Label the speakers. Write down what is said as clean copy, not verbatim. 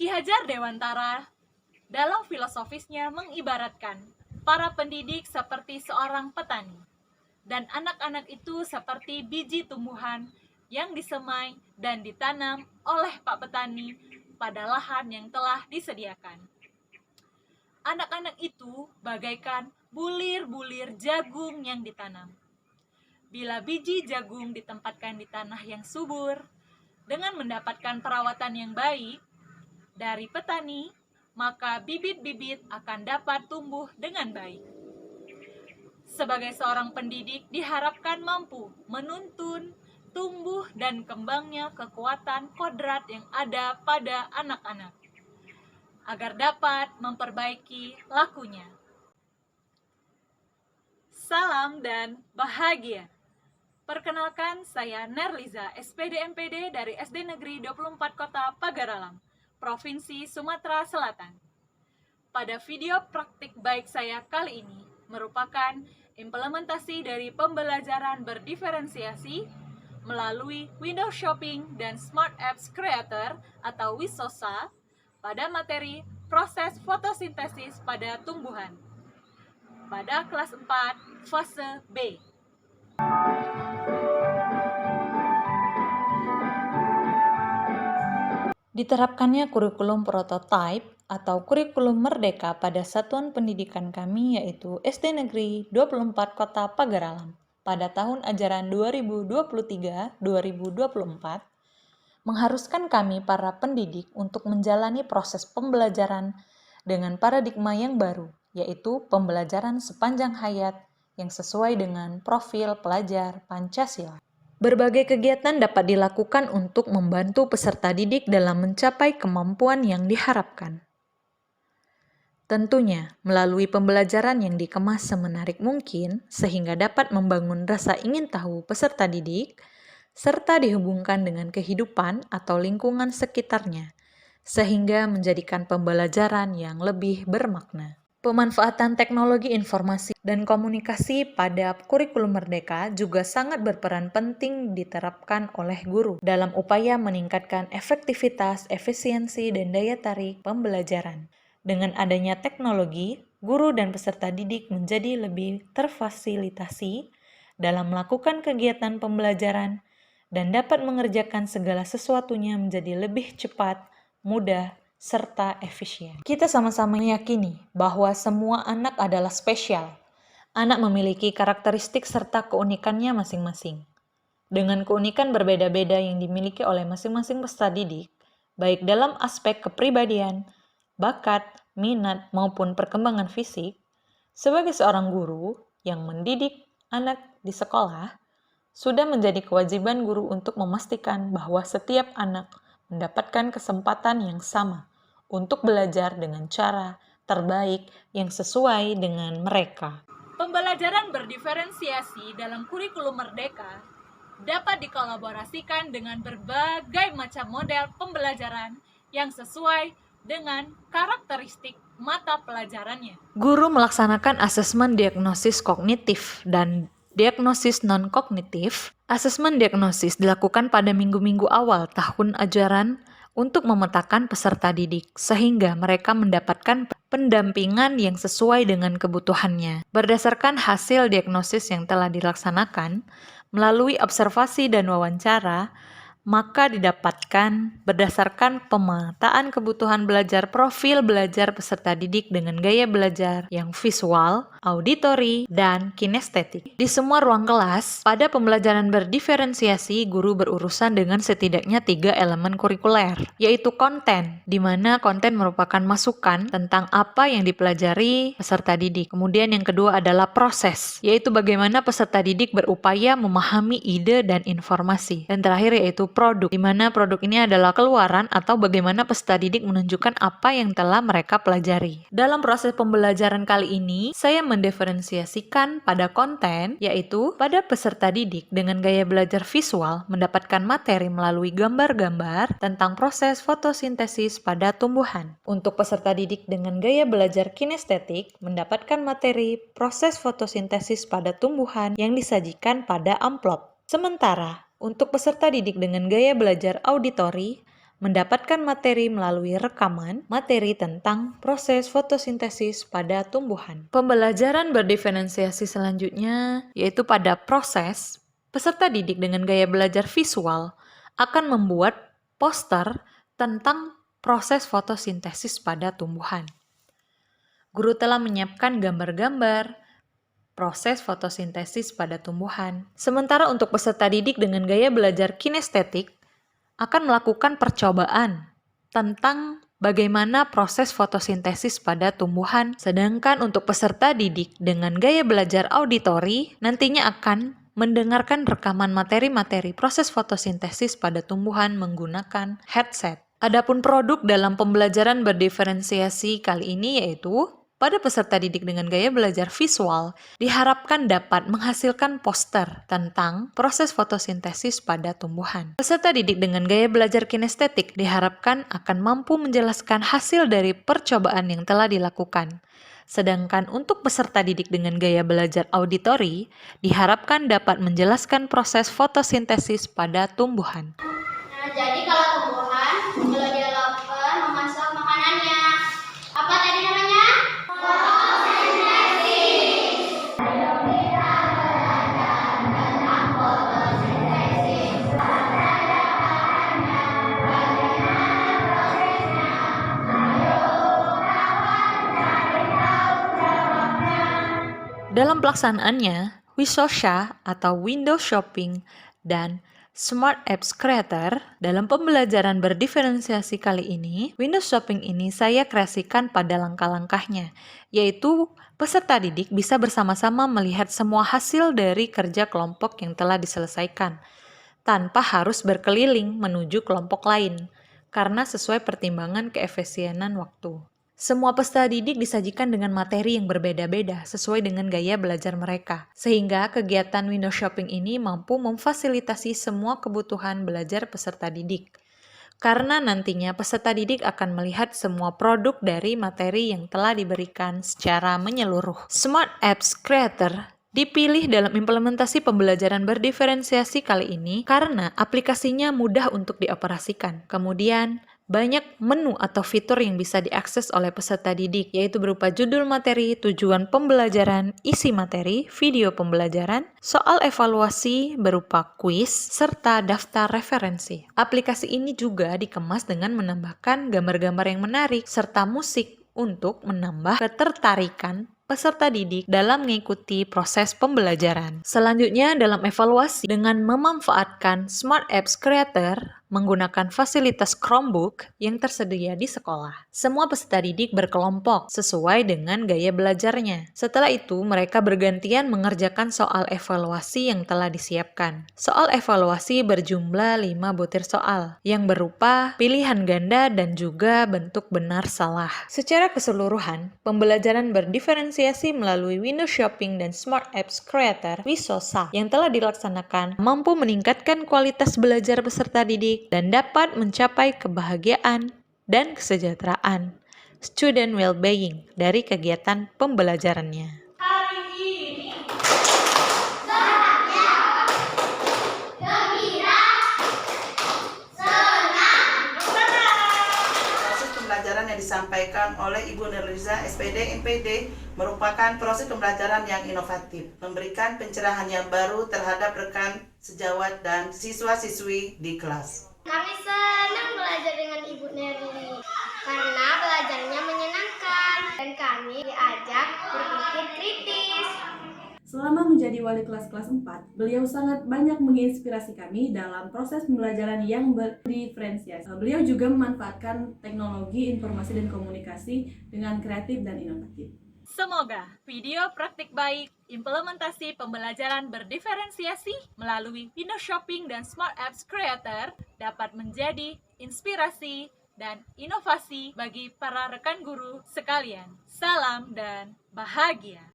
Speaker 1: Ki Hajar Dewantara dalam filosofisnya mengibaratkan para pendidik seperti seorang petani, dan anak-anak itu seperti biji tumbuhan yang disemai dan ditanam oleh Pak Petani pada lahan yang telah disediakan. Anak-anak itu bagaikan bulir-bulir jagung yang ditanam. Bila biji jagung ditempatkan di tanah yang subur, dengan mendapatkan perawatan yang baik dari petani, maka bibit-bibit akan dapat tumbuh dengan baik. Sebagai seorang pendidik diharapkan mampu menuntun tumbuh dan kembangnya kekuatan kodrat yang ada pada anak-anak, agar dapat memperbaiki lakunya. Salam dan bahagia. Perkenalkan, saya Nerliza, SPD MPD dari SD Negeri 24 Kota Pagaralam, Provinsi Sumatera Selatan. Pada video praktik baik saya kali ini merupakan implementasi dari pembelajaran berdiferensiasi melalui Windows Shopping dan Smart Apps Creator atau WISOSA pada materi proses fotosintesis pada tumbuhan pada kelas 4 fase B. Diterapkannya kurikulum prototipe atau kurikulum merdeka pada satuan pendidikan kami yaitu SD Negeri 24 Kota Pagaralam pada tahun ajaran 2023-2024 mengharuskan kami para pendidik untuk menjalani proses pembelajaran dengan paradigma yang baru, yaitu pembelajaran sepanjang hayat yang sesuai dengan profil pelajar Pancasila. Berbagai kegiatan dapat dilakukan untuk membantu peserta didik dalam mencapai kemampuan yang diharapkan. Tentunya, melalui pembelajaran yang dikemas semenarik mungkin, sehingga dapat membangun rasa ingin tahu peserta didik, serta dihubungkan dengan kehidupan atau lingkungan sekitarnya, sehingga menjadikan pembelajaran yang lebih bermakna. Pemanfaatan teknologi informasi dan komunikasi pada kurikulum merdeka juga sangat berperan penting diterapkan oleh guru dalam upaya meningkatkan efektivitas, efisiensi, dan daya tarik pembelajaran. Dengan adanya teknologi, guru dan peserta didik menjadi lebih terfasilitasi dalam melakukan kegiatan pembelajaran dan dapat mengerjakan segala sesuatunya menjadi lebih cepat, mudah, serta efisien. Kita sama-sama meyakini bahwa semua anak adalah spesial. Anak memiliki karakteristik serta keunikannya masing-masing. Dengan keunikan berbeda-beda yang dimiliki oleh masing-masing peserta didik, baik dalam aspek kepribadian, bakat, minat, maupun perkembangan fisik, sebagai seorang guru yang mendidik anak di sekolah, sudah menjadi kewajiban guru untuk memastikan bahwa setiap anak mendapatkan kesempatan yang sama untuk belajar dengan cara terbaik yang sesuai dengan mereka. Pembelajaran berdiferensiasi dalam kurikulum merdeka dapat dikolaborasikan dengan berbagai macam model pembelajaran yang sesuai dengan karakteristik mata pelajarannya. Guru melaksanakan asesmen diagnosis kognitif dan diagnosis non-kognitif. Asesmen diagnosis dilakukan pada minggu-minggu awal tahun ajaran untuk memetakan peserta didik, sehingga mereka mendapatkan pendampingan yang sesuai dengan kebutuhannya. Berdasarkan hasil diagnosis yang telah dilaksanakan, melalui observasi dan wawancara, maka didapatkan berdasarkan pemetaan kebutuhan belajar profil belajar peserta didik dengan gaya belajar yang visual, auditori, dan kinestetik. Di semua ruang kelas, pada pembelajaran berdiferensiasi, guru berurusan dengan setidaknya 3 elemen kurikuler, yaitu konten, di mana konten merupakan masukan tentang apa yang dipelajari peserta didik. Kemudian yang kedua adalah proses, yaitu bagaimana peserta didik berupaya memahami ide dan informasi. Dan terakhir yaitu produk, di mana produk ini adalah keluaran atau bagaimana peserta didik menunjukkan apa yang telah mereka pelajari. Dalam proses pembelajaran kali ini, saya mendiferensiasikan pada konten, yaitu pada peserta didik dengan gaya belajar visual mendapatkan materi melalui gambar-gambar tentang proses fotosintesis pada tumbuhan. Untuk peserta didik dengan gaya belajar kinestetik mendapatkan materi proses fotosintesis pada tumbuhan yang disajikan pada amplop. Sementara untuk peserta didik dengan gaya belajar auditori mendapatkan materi melalui rekaman materi tentang proses fotosintesis pada tumbuhan. Pembelajaran berdiferensiasi selanjutnya yaitu pada proses, peserta didik dengan gaya belajar visual akan membuat poster tentang proses fotosintesis pada tumbuhan. Guru telah menyiapkan gambar-gambar proses fotosintesis pada tumbuhan. Sementara untuk peserta didik dengan gaya belajar kinestetik akan melakukan percobaan tentang bagaimana proses fotosintesis pada tumbuhan, sedangkan untuk peserta didik dengan gaya belajar auditori nantinya akan mendengarkan rekaman materi-materi proses fotosintesis pada tumbuhan menggunakan headset. Adapun produk dalam pembelajaran berdiferensiasi kali ini yaitu pada peserta didik dengan gaya belajar visual, diharapkan dapat menghasilkan poster tentang proses fotosintesis pada tumbuhan. Peserta didik dengan gaya belajar kinestetik diharapkan akan mampu menjelaskan hasil dari percobaan yang telah dilakukan. Sedangkan untuk peserta didik dengan gaya belajar auditori, diharapkan dapat menjelaskan proses fotosintesis pada tumbuhan.
Speaker 2: Nah, jadi kalau tumbuhan, kalau dia lapar memasak makanannya. Apa tadi namanya?
Speaker 1: Dalam pelaksanaannya, Wisosha atau Windows Shopping dan Smart Apps Creator dalam pembelajaran berdiferensiasi kali ini, Windows Shopping ini saya kreasikan pada langkah-langkahnya, yaitu peserta didik bisa bersama-sama melihat semua hasil dari kerja kelompok yang telah diselesaikan, tanpa harus berkeliling menuju kelompok lain, karena sesuai pertimbangan keefisienan waktu. Semua peserta didik disajikan dengan materi yang berbeda-beda sesuai dengan gaya belajar mereka, sehingga kegiatan Windows Shopping ini mampu memfasilitasi semua kebutuhan belajar peserta didik. Karena nantinya peserta didik akan melihat semua produk dari materi yang telah diberikan secara menyeluruh. Smart Apps Creator dipilih dalam implementasi pembelajaran berdiferensiasi kali ini karena aplikasinya mudah untuk dioperasikan. Kemudian, banyak menu atau fitur yang bisa diakses oleh peserta didik, yaitu berupa judul materi, tujuan pembelajaran, isi materi, video pembelajaran, soal evaluasi berupa kuis, serta daftar referensi. Aplikasi ini juga dikemas dengan menambahkan gambar-gambar yang menarik, serta musik untuk menambah ketertarikan peserta didik dalam mengikuti proses pembelajaran. Selanjutnya dalam evaluasi dengan memanfaatkan Smart Apps Creator menggunakan fasilitas Chromebook yang tersedia di sekolah. Semua peserta didik berkelompok sesuai dengan gaya belajarnya. Setelah itu, mereka bergantian mengerjakan soal evaluasi yang telah disiapkan. Soal evaluasi berjumlah 5 butir soal, yang berupa pilihan ganda dan juga bentuk benar salah. Secara keseluruhan, pembelajaran berdiferensiasi melalui Windows Shopping dan Smart Apps Creator (Wisosha) yang telah dilaksanakan mampu meningkatkan kualitas belajar peserta didik dan dapat mencapai kebahagiaan dan kesejahteraan student well-being dari kegiatan pembelajarannya.
Speaker 2: Hari ini bahagia, gembira, senang.
Speaker 3: Proses pembelajaran yang disampaikan oleh Ibu Nurliza, SPD, MPD merupakan proses pembelajaran yang inovatif, memberikan pencerahan yang baru terhadap rekan sejawat dan siswa-siswi di kelas.
Speaker 2: Kami senang belajar dengan Ibu Nerli karena belajarnya menyenangkan dan kami diajak berpikir kritis.
Speaker 4: Selama menjadi wali kelas 4, beliau sangat banyak menginspirasi kami dalam proses pembelajaran yang berdiferensiasi. Beliau juga memanfaatkan teknologi informasi dan komunikasi dengan kreatif dan inovatif.
Speaker 1: Semoga video praktik baik implementasi pembelajaran berdiferensiasi melalui Windows Shopping dan Smart Apps Creator dapat menjadi inspirasi dan inovasi bagi para rekan guru sekalian. Salam dan bahagia!